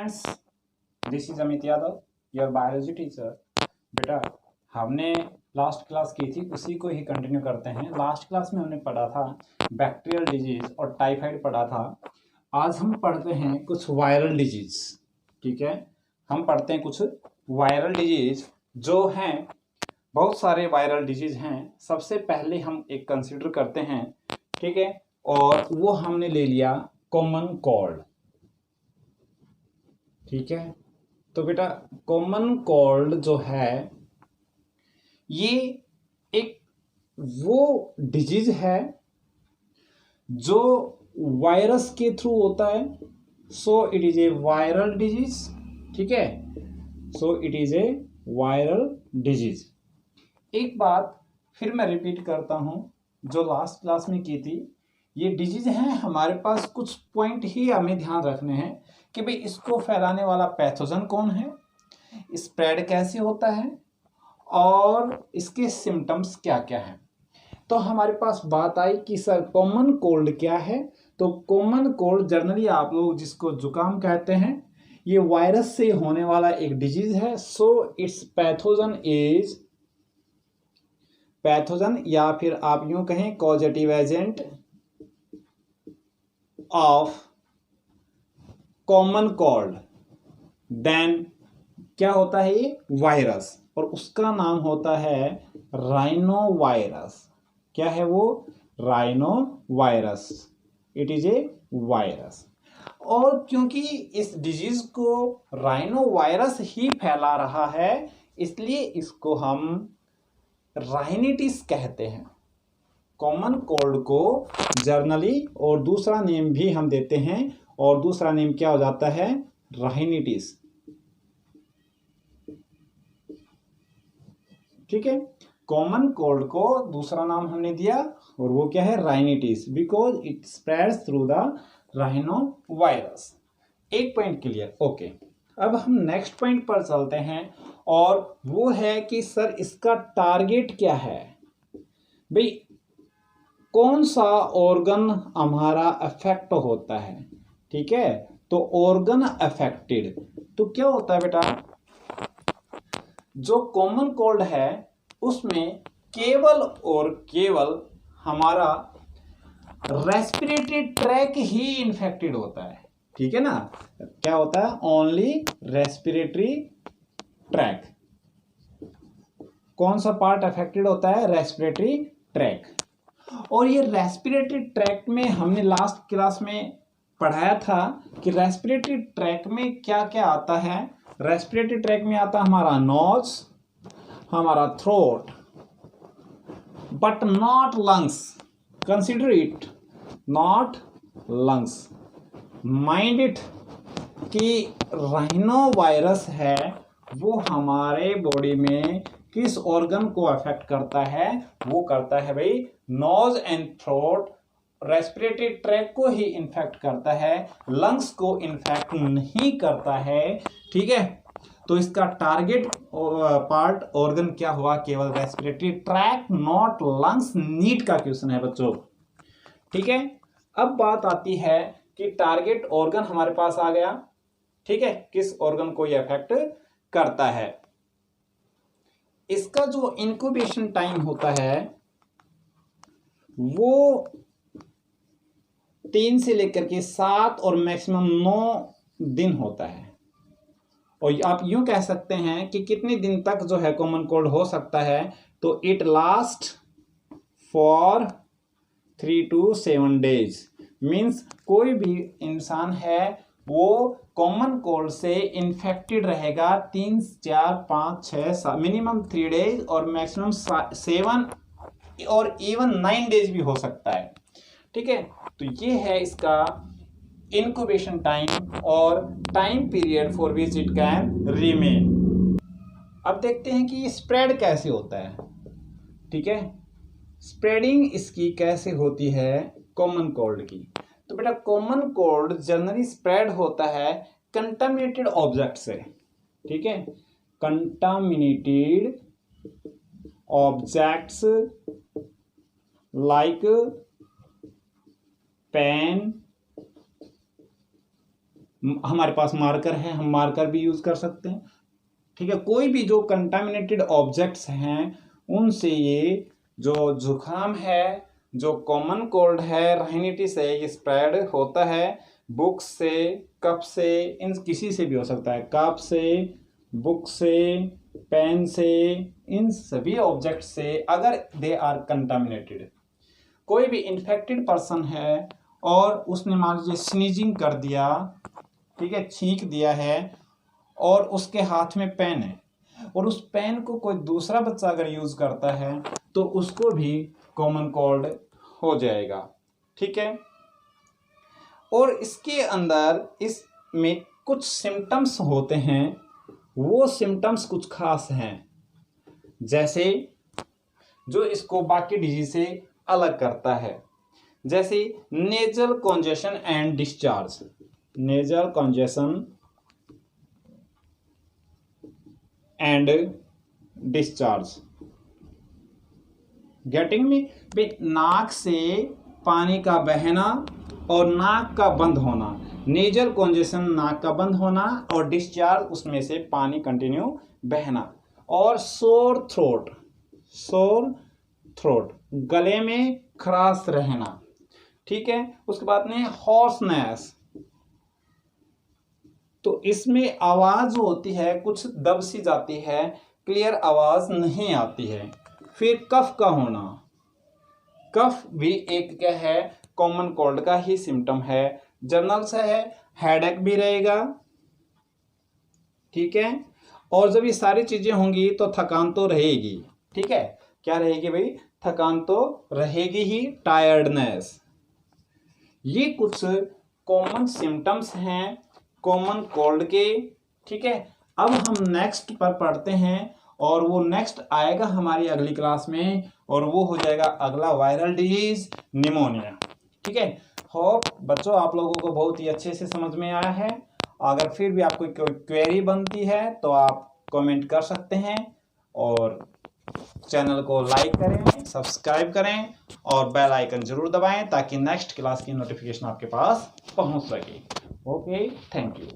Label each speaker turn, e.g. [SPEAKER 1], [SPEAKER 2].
[SPEAKER 1] Friends, this is Amit Yadav, your biology teacher. बेटा, हमने last class की थी, उसी को ही कंटिन्यू करते हैं। लास्ट क्लास में हमने पढ़ा था बैक्टीरियल डिजीज और टाइफाइड पढ़ा था। आज हम पढ़ते हैं कुछ वायरल डिजीज। ठीक है, हम पढ़ते हैं कुछ वायरल डिजीज जो हैं। बहुत सारे वायरल डिजीज हैं। सबसे पहले हम एक कंसिडर करते हैं, ठीक है, और वो हमने ले लिया कॉमन कोल्ड। ठीक है, तो बेटा कॉमन कोल्ड जो है ये एक वो डिजीज है जो वायरस के थ्रू होता है। So it is a viral disease. ठीक है, so it is a viral disease. एक बात फिर मैं रिपीट करता हूं जो लास्ट क्लास में की थी। ये डिजीज है, हमारे पास कुछ पॉइंट ही हमें ध्यान रखने हैं कि भाई इसको फैलाने वाला पैथोजन कौन है, स्प्रेड कैसे होता है और इसके सिम्टम्स क्या क्या हैं। तो हमारे पास बात आई कि सर कॉमन कोल्ड क्या है। तो कॉमन कोल्ड जनरली आप लोग जिसको जुकाम कहते हैं, ये वायरस से होने वाला एक डिजीज है। सो इट्स पैथोजन या फिर आप यूं कहें causative agent of common cold. Then क्या होता है, ये वायरस, और उसका नाम होता है राइनो वायरस। क्या है वो? Rhino virus. It is a virus. और क्योंकि इस डिजीज को राइनो वायरस ही फैला रहा है, इसलिए इसको हम राइनिटिस कहते हैं। कॉमन कोल्ड को जर्नली और दूसरा नेम भी हम देते हैं, और दूसरा नेम क्या हो जाता है? राइनिटिस। ठीक है, कॉमन कोल्ड को दूसरा नाम हमने दिया और वो क्या है? Rhinitis, because it spreads through the rhino virus. एक पॉइंट क्लियर। ओके, अब हम नेक्स्ट पॉइंट पर चलते हैं, और वो है कि सर इसका टारगेट क्या है। भाई कौन सा ऑर्गन हमारा अफेक्ट होता है? ठीक है, तो ऑर्गन अफेक्टेड तो क्या होता है बेटा? जो कॉमन कोल्ड है उसमें केवल और केवल हमारा रेस्पिरेटरी ट्रैक ही इन्फेक्टेड होता है। ठीक है ना, क्या होता है? Only respiratory tract. कौन सा पार्ट अफेक्टेड होता है? Respiratory tract. और ये रेस्पिरेटरी ट्रैक में हमने लास्ट क्लास में पढ़ाया था कि रेस्पिरेटरी ट्रैक में क्या क्या आता है। रेस्पिरेटरी ट्रैक में आता है हमारा नोज, हमारा throat, but not lungs. Consider it, not lungs. Mind it कि राइनो वायरस है वो हमारे बॉडी में किस ऑर्गन को अफेक्ट करता है? वो करता है भाई nose and throat. Respiratory tract को ही इन्फेक्ट करता है, लंग्स को इन्फेक्ट नहीं करता है। ठीक है, तो इसका टारगेट पार्ट ऑर्गन क्या हुआ? केवल respiratory tract, not lungs. NEET का क्वेश्चन है बच्चों। ठीक है, अब बात आती है कि टारगेट ऑर्गन हमारे पास आ गया। ठीक है, किस ऑर्गन को यह अफेक्ट करता है? इसका जो इंक्यूबेशन टाइम होता है वो 3 से लेकर के 7 और मैक्सिमम 9 दिन होता है। और आप यूं कह सकते हैं कि कितने दिन तक जो है कॉमन कोल्ड हो सकता है? तो it last for 3 to 7 days। Means कोई भी इंसान है वो कॉमन कोल्ड से इन्फेक्टेड रहेगा 3, 4, 5, 6, 7, मिनिमम 3 days और मैक्सिमम 7 और इवन 9 days भी हो सकता है। ठीक है, तो ये है इसका इंक्यूबेशन टाइम और time period for which it can remain. अब देखते हैं कि स्प्रेड कैसे होता है। ठीक है, स्प्रेडिंग इसकी कैसे होती है कॉमन कोल्ड की? तो बेटा कॉमन कोल्ड जनरली स्प्रेड होता है कंटामिनेटेड ऑब्जेक्ट से। ठीक है, कंटामिनेटेड ऑब्जेक्ट्स लाइक पेन, हमारे पास मार्कर है, हम मार्कर भी यूज कर सकते हैं। ठीक है, कोई भी जो कंटामिनेटेड ऑब्जेक्ट्स हैं उनसे ये जो जुकाम है, जो कॉमन कोल्ड है, राइनिटिस है, ये स्प्रेड होता है बुक से, कप से, इन किसी से भी हो सकता है, कप से, बुक से, पेन से, इन सभी ऑब्जेक्ट से अगर दे आर कंटामिनेटेड। कोई भी इन्फेक्टेड पर्सन है और उसने मान लीजिए स्नीजिंग कर दिया, ठीक है, छींक दिया है, और उसके हाथ में पेन है और उस पेन को कोई दूसरा बच्चा अगर यूज करता है तो उसको भी कॉमन कोल्ड हो जाएगा। ठीक है, और इसके अंदर इसमें कुछ सिम्टम्स होते हैं, वो सिम्टम्स कुछ खास हैं, जैसे जो इसको बाकी डिजीज से अलग करता है, जैसे nasal congestion and discharge. Nasal congestion and discharge, getting में भी नाक से पानी का बहना और नाक का बंद होना। नेजल कॉन्जेशन नाक का बंद होना और डिस्चार्ज उसमें से पानी कंटिन्यू बहना। और सोर थ्रोट, सोर थ्रोट गले में खराश रहना। ठीक है, उसके बाद में हॉर्सनेस, तो इसमें आवाज होती है कुछ दब सी जाती है, क्लियर आवाज नहीं आती है। फिर कफ का होना, कफ भी एक क्या है, कॉमन कोल्ड का ही सिम्टम है। जनरल से है, हेडेक भी रहेगा। ठीक है, और जब ये सारी चीजें होंगी तो थकान तो रहेगी। ठीक है, क्या रहेगी भाई, थकान तो रहेगी ही, टायर्डनेस। ये कुछ कॉमन सिम्टम्स हैं कॉमन कोल्ड के। ठीक है, अब हम नेक्स्ट पर पढ़ते हैं और वो नेक्स्ट आएगा हमारी अगली क्लास में, और वो हो जाएगा अगला वायरल डिजीज निमोनिया। ठीक है, होप बच्चों आप लोगों को बहुत ही अच्छे से समझ में आया है। अगर फिर भी आपको कोई क्वेरी बनती है तो आप कमेंट कर सकते हैं, और चैनल को लाइक करें, सब्सक्राइब करें और बेल आइकन जरूर दबाएं ताकि नेक्स्ट क्लास की नोटिफिकेशन आपके पास पहुंच सके। Okay, thank you.